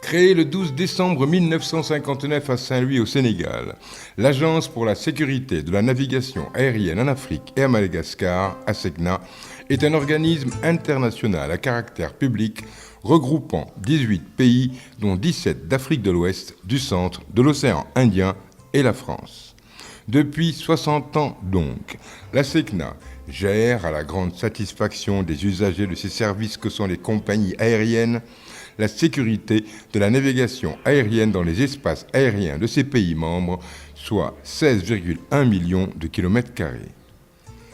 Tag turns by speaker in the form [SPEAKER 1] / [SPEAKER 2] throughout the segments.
[SPEAKER 1] Créée le 12 décembre 1959 à Saint-Louis au Sénégal, l'Agence pour la sécurité de la navigation aérienne en Afrique et à Madagascar, ASECNA, est un organisme international à caractère public regroupant 18 pays, dont 17 d'Afrique de l'Ouest, du centre, de l'océan Indien et la France. Depuis 60 ans donc, l'ASECNA gère, à la grande satisfaction des usagers de ces services que sont les compagnies aériennes, la sécurité de la navigation aérienne dans les espaces aériens de ces pays membres, soit 16,1 millions de kilomètres carrés.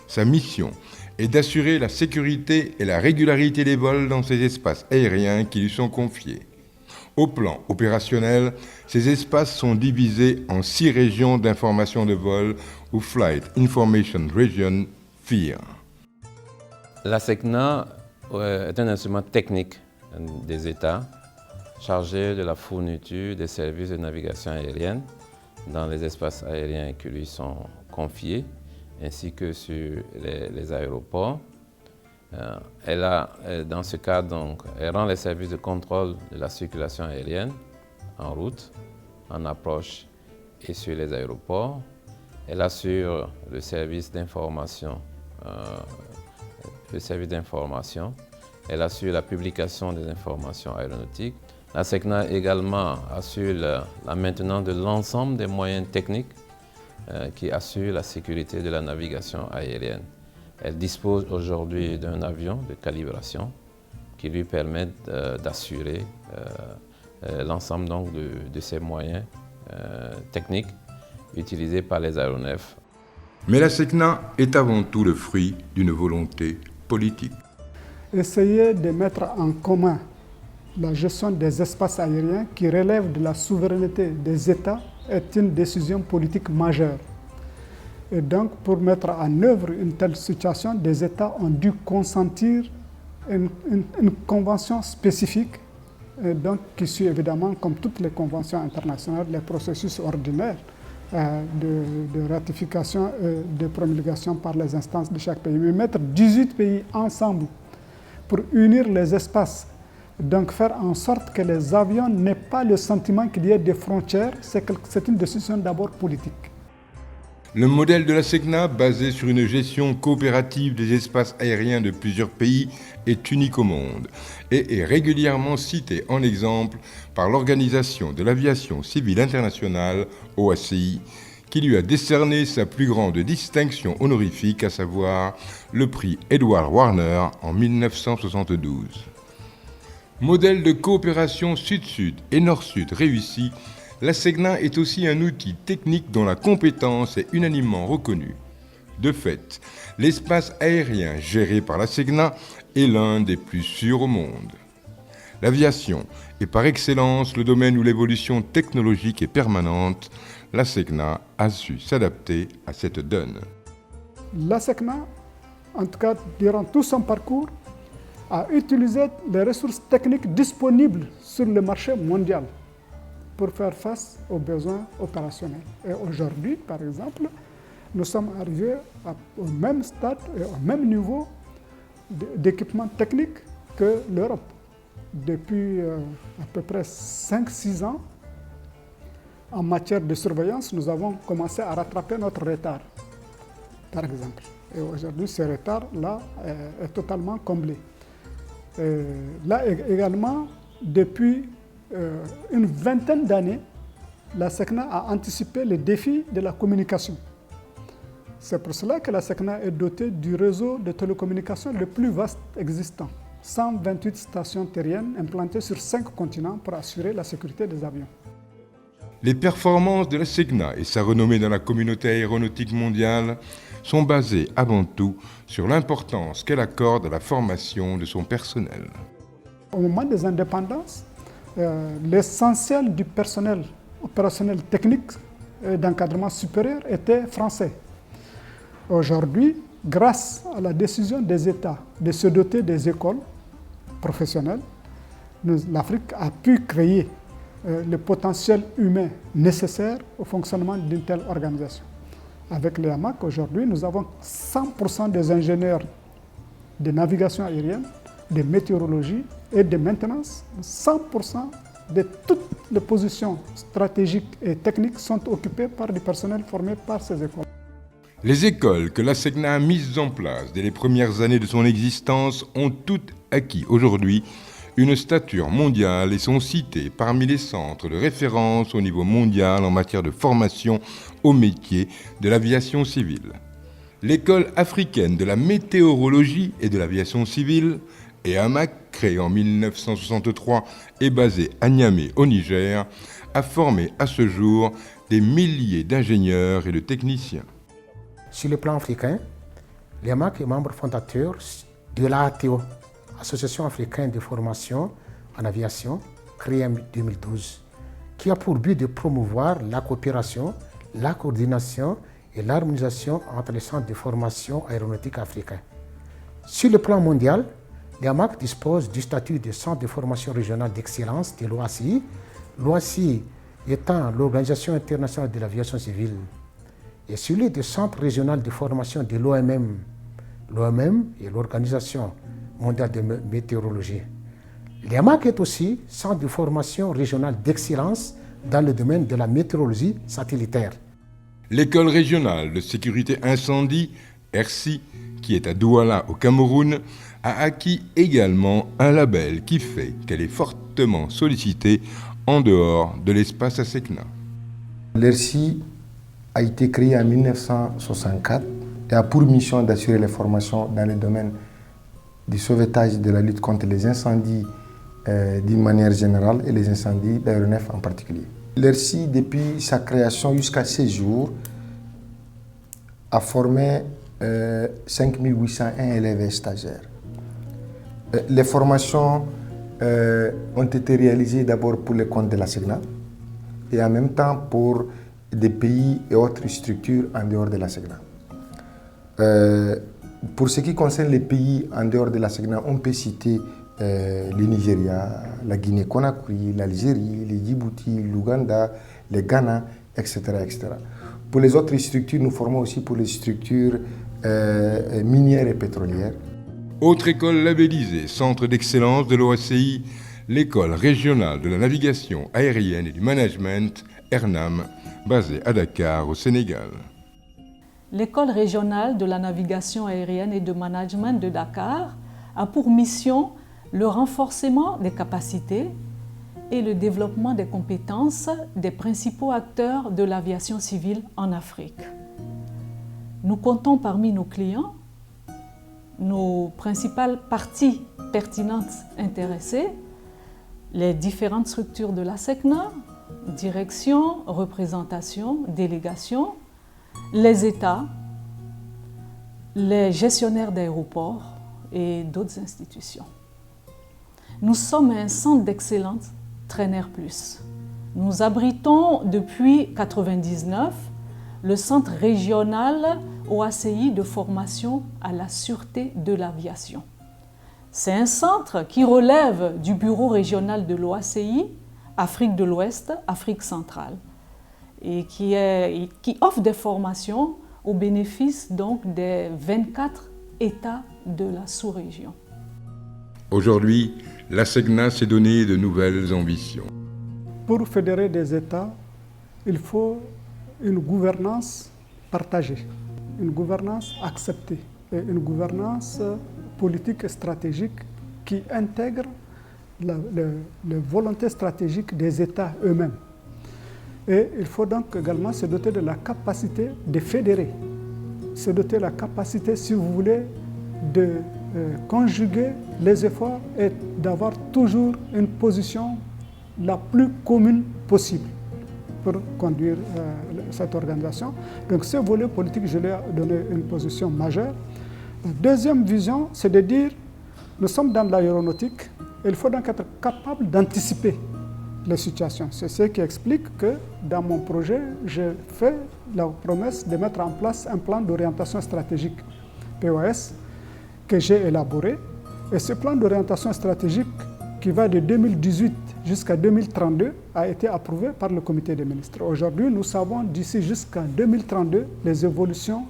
[SPEAKER 1] Sa mission est d'assurer la sécurité et la régularité des vols dans ces espaces aériens qui lui sont confiés. Au plan opérationnel, ces espaces sont divisés en 6 régions d'information de vol ou Flight Information Region, FIR.
[SPEAKER 2] L'ASECNA est un instrument technique des États chargé de la fourniture des services de navigation aérienne dans les espaces aériens qui lui sont confiés, ainsi que sur les aéroports. Dans ce cadre, donc, elle rend les services de contrôle de la circulation aérienne en route, en approche et sur les aéroports. Elle assure le service d'information. Elle assure la publication des informations aéronautiques. L'ASECNA également assure la maintenance de l'ensemble des moyens techniques qui assurent la sécurité de la navigation aérienne. Elle dispose aujourd'hui d'un avion de calibration qui lui permet d'assurer l'ensemble de ces moyens techniques utilisés par les aéronefs.
[SPEAKER 1] Mais l'ASECNA est avant tout le fruit d'une volonté politique.
[SPEAKER 3] Essayer de mettre en commun la gestion des espaces aériens qui relèvent de la souveraineté des États est une décision politique majeure. Et donc, pour mettre en œuvre une telle situation, des États ont dû consentir une convention spécifique, donc, qui suit évidemment, comme toutes les conventions internationales, les processus ordinaires de ratification et de promulgation par les instances de chaque pays. Mais mettre 18 pays ensemble pour unir les espaces, donc faire en sorte que les avions n'aient pas le sentiment qu'il y ait des frontières, c'est une décision d'abord politique.
[SPEAKER 1] Le modèle de l'ASECNA, basé sur une gestion coopérative des espaces aériens de plusieurs pays, est unique au monde et est régulièrement cité en exemple par l'Organisation de l'aviation civile internationale, OACI, qui lui a décerné sa plus grande distinction honorifique, à savoir le prix Edward Warner en 1972. Modèle de coopération sud-sud et nord-sud réussi, l'ASECNA est aussi un outil technique dont la compétence est unanimement reconnue. De fait, l'espace aérien géré par l'ASECNA est l'un des plus sûrs au monde. L'aviation est par excellence le domaine où l'évolution technologique est permanente. L'ASECNA a su s'adapter à cette donne.
[SPEAKER 3] L'ASECNA, en tout cas durant tout son parcours, a utilisé les ressources techniques disponibles sur le marché mondial pour faire face aux besoins opérationnels. Et aujourd'hui, par exemple, nous sommes arrivés au même stade et au même niveau d'équipement technique que l'Europe. Depuis à peu près 5-6 ans, en matière de surveillance, nous avons commencé à rattraper notre retard, par exemple. Et aujourd'hui, ce retard-là est totalement comblé. Là également, depuis une vingtaine d'années, l'ASECNA a anticipé les défis de la communication. C'est pour cela que l'ASECNA est dotée du réseau de télécommunications le plus vaste existant. 128 stations terriennes implantées sur 5 continents pour assurer la sécurité des avions.
[SPEAKER 1] Les performances de l'ASECNA et sa renommée dans la communauté aéronautique mondiale sont basées avant tout sur l'importance qu'elle accorde à la formation de son personnel.
[SPEAKER 3] Au moment des indépendances, l'essentiel du personnel opérationnel technique et d'encadrement supérieur était français. Aujourd'hui, grâce à la décision des États de se doter des écoles professionnelles, l'Afrique a pu créer le potentiel humain nécessaire au fonctionnement d'une telle organisation. Avec les AMAC, aujourd'hui, nous avons 100% des ingénieurs de navigation aérienne, de météorologie et de maintenance, 100% de toutes les positions stratégiques et techniques sont occupées par du personnel formé par ces écoles.
[SPEAKER 1] Les écoles que la SECNA a mises en place dès les premières années de son existence ont toutes acquis aujourd'hui une stature mondiale et sont citées parmi les centres de référence au niveau mondial en matière de formation au métier de l'aviation civile. L'École africaine de la météorologie et de l'aviation civile, EAMAC, créée en 1963 et basée à Niamey au Niger, a formé à ce jour des milliers d'ingénieurs et de techniciens.
[SPEAKER 4] Sur le plan africain, l'EAMAC est membre fondateur de l'AATO, Association africaine de formation en aviation, créée en 2012, qui a pour but de promouvoir la coopération, la coordination et l'harmonisation entre les centres de formation aéronautique africains. Sur le plan mondial, l'EAMAC dispose du statut de centre de formation régionale d'excellence de l'OACI, l'OACI étant l'Organisation internationale de l'aviation civile, et celui du centre régional de formation de l'OMM. L'OMM est l'Organisation mondiale de météorologie. L'EAMAC est aussi centre de formation régionale d'excellence dans le domaine de la météorologie satellitaire.
[SPEAKER 1] L'École régionale de sécurité incendie, ERSI, qui est à Douala au Cameroun, a acquis également un label qui fait qu'elle est fortement sollicitée en dehors de l'espace ASECNA.
[SPEAKER 5] L'ERSI a été créé en 1964 et a pour mission d'assurer les formations dans le domaine du sauvetage de la lutte contre les incendies d'une manière générale et les incendies d'aéronefs en particulier. L'ERSI, depuis sa création jusqu'à ces jours, a formé 5801 élèves et stagiaires. Les formations ont été réalisées d'abord pour le compte de la SECNA et en même temps pour des pays et autres structures en dehors de la SECNA. Pour ce qui concerne les pays en dehors de la SECNA, on peut citer le Nigeria, la Guinée-Conakry, l'Algérie, le Djibouti, l'Ouganda, le Ghana, etc., etc. Pour les autres structures, nous formons aussi pour les structures minières et pétrolières.
[SPEAKER 1] Autre école labellisée, centre d'excellence de l'OACI, l'école régionale de la navigation aérienne et du management, ERNAM, basée à Dakar, au Sénégal.
[SPEAKER 6] L'école régionale de la navigation aérienne et de management de Dakar a pour mission le renforcement des capacités et le développement des compétences des principaux acteurs de l'aviation civile en Afrique. Nous comptons parmi nos clients nos principales parties pertinentes intéressées, les différentes structures de la SECNA, direction, représentation, délégation, les États, les gestionnaires d'aéroports et d'autres institutions. Nous sommes un centre d'excellence Trainer Plus. Nous abritons depuis 1999 le centre régional OACI de formation à la sûreté de l'aviation. C'est un centre qui relève du bureau régional de l'OACI, Afrique de l'Ouest, Afrique centrale, et qui offre des formations au bénéfice donc des 24 États de la sous-région.
[SPEAKER 1] Aujourd'hui, la SECNA s'est donné de nouvelles ambitions.
[SPEAKER 3] Pour fédérer des États, il faut une gouvernance partagée, une gouvernance acceptée et une gouvernance politique et stratégique qui intègre les volontés stratégiques des États eux-mêmes. Et il faut donc également se doter de la capacité de fédérer, se doter de la capacité, si vous voulez, de conjuguer les efforts et d'avoir toujours une position la plus commune possible pour conduire cette organisation. Donc ce volet politique, je lui ai donné une position majeure. La deuxième vision, c'est de dire, nous sommes dans l'aéronautique, il faut donc être capable d'anticiper les situations. C'est ce qui explique que dans mon projet, j'ai fait la promesse de mettre en place un plan d'orientation stratégique, POS, que j'ai élaboré. Et ce plan d'orientation stratégique qui va de 2018 jusqu'à 2032 a été approuvé par le comité des ministres. Aujourd'hui, nous savons d'ici jusqu'à 2032 les évolutions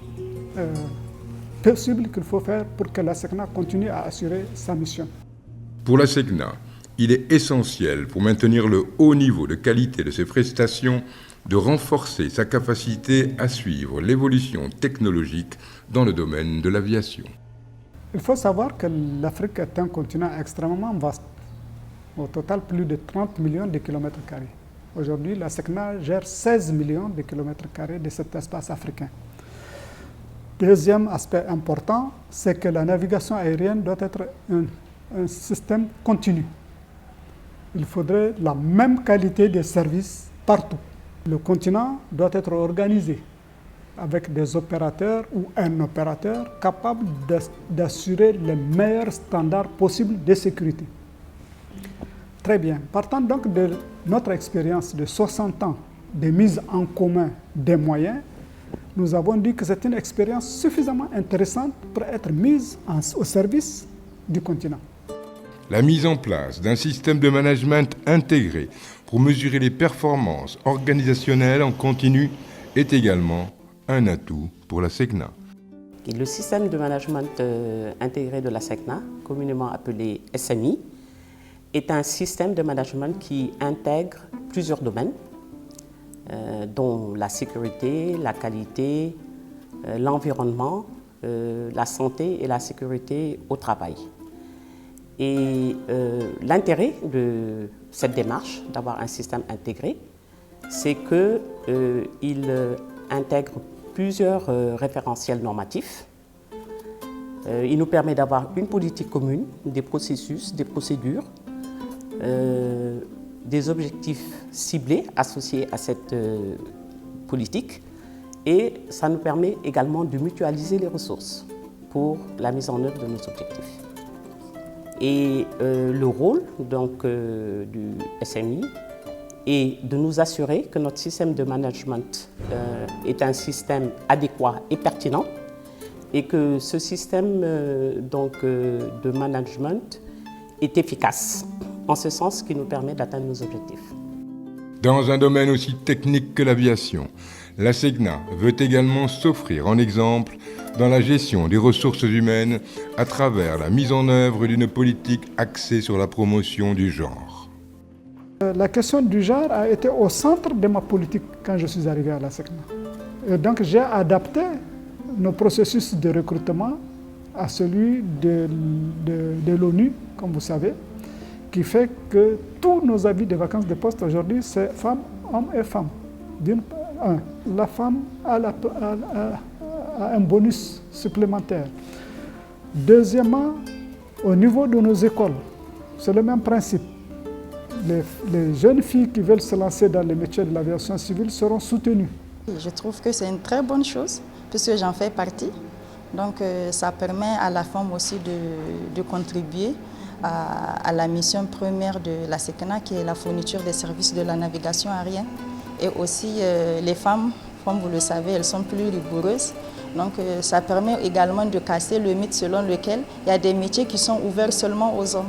[SPEAKER 3] possibles qu'il faut faire pour que la SECNA continue à assurer sa mission.
[SPEAKER 1] Pour la SECNA, Il est essentiel pour maintenir le haut niveau de qualité de ses prestations de renforcer sa capacité à suivre l'évolution technologique dans le domaine de l'aviation.
[SPEAKER 3] Il faut savoir que l'Afrique est un continent extrêmement vaste. Au total, plus de 30 millions de kilomètres carrés. Aujourd'hui, la SECNA gère 16 millions de kilomètres carrés de cet espace africain. Deuxième aspect important, c'est que la navigation aérienne doit être un système continu. Il faudrait la même qualité de service partout. Le continent doit être organisé avec des opérateurs ou un opérateur capable d'assurer les meilleurs standards possibles de sécurité. Très bien. Partant donc de notre expérience de 60 ans de mise en commun des moyens, nous avons dit que c'est une expérience suffisamment intéressante pour être mise au service du continent.
[SPEAKER 1] La mise en place d'un système de management intégré pour mesurer les performances organisationnelles en continu est également un atout pour la SECNA.
[SPEAKER 7] Le système de management intégré de la SECNA, communément appelé SMI, est un système de management qui intègre plusieurs domaines, dont la sécurité, la qualité, l'environnement, la santé et la sécurité au travail. Et l'intérêt de cette démarche, d'avoir un système intégré, c'est qu'il intègre plusieurs référentiels normatifs. Il nous permet d'avoir une politique commune, des processus, des procédures, des objectifs ciblés associés à cette politique, et ça nous permet également de mutualiser les ressources pour la mise en œuvre de nos objectifs. Et le rôle donc, du SMI est de nous assurer que notre système de management est un système adéquat et pertinent, et que ce système de management est efficace, en ce sens qui nous permet d'atteindre nos objectifs.
[SPEAKER 1] Dans un domaine aussi technique que l'aviation, la SECNA veut également s'offrir en exemple dans la gestion des ressources humaines à travers la mise en œuvre d'une politique axée sur la promotion du genre.
[SPEAKER 3] La question du genre a été au centre de ma politique quand je suis arrivé à la SECNA. Et donc j'ai adapté nos processus de recrutement à celui de l'ONU, comme vous savez, qui fait que tous nos avis de vacances de poste aujourd'hui, c'est femmes, hommes et femmes. La femme a un bonus supplémentaire. Deuxièmement, au niveau de nos écoles, c'est le même principe. Les jeunes filles qui veulent se lancer dans les métiers de l'aviation civile seront soutenues.
[SPEAKER 8] Je trouve que c'est une très bonne chose, puisque j'en fais partie. Donc ça permet à la femme aussi de contribuer à la mission première de la SECNA, qui est la fourniture des services de la navigation aérienne. Et aussi les femmes, comme vous le savez, elles sont plus rigoureuses. Donc ça permet également de casser le mythe selon lequel il y a des métiers qui sont ouverts seulement aux hommes.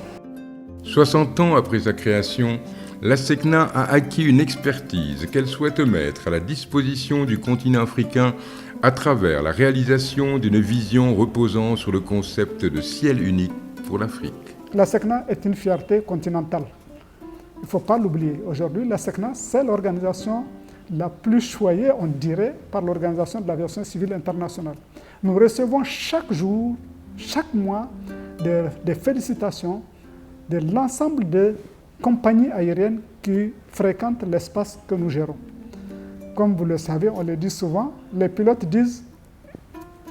[SPEAKER 1] 60 ans après sa création, la SECNA a acquis une expertise qu'elle souhaite mettre à la disposition du continent africain à travers la réalisation d'une vision reposant sur le concept de ciel unique pour l'Afrique.
[SPEAKER 3] La SECNA est une fierté continentale. Il ne faut pas l'oublier. Aujourd'hui, la SECNA, c'est l'organisation la plus choyée, on dirait, par l'Organisation de l'aviation civile internationale. Nous recevons chaque jour, chaque mois, des félicitations de l'ensemble des compagnies aériennes qui fréquentent l'espace que nous gérons. Comme vous le savez, on le dit souvent, les pilotes disent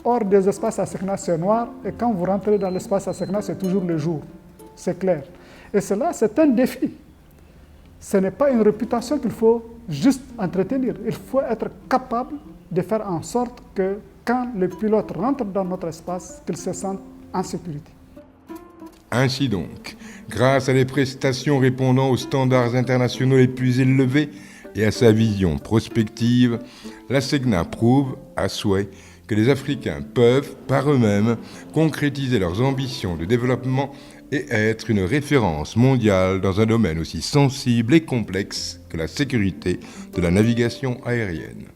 [SPEAKER 3] hors des espaces à SECNA, c'est noir, et quand vous rentrez dans l'espace à SECNA, c'est toujours le jour. C'est clair. Et cela, c'est un défi. Ce n'est pas une réputation qu'il faut juste entretenir. Il faut être capable de faire en sorte que quand le pilote rentre dans notre espace, qu'il se sente en sécurité.
[SPEAKER 1] Ainsi donc, grâce à des prestations répondant aux standards internationaux les plus élevés et à sa vision prospective, la SECNA prouve, à souhait, que les Africains peuvent, par eux-mêmes, concrétiser leurs ambitions de développement et être une référence mondiale dans un domaine aussi sensible et complexe que la sécurité de la navigation aérienne.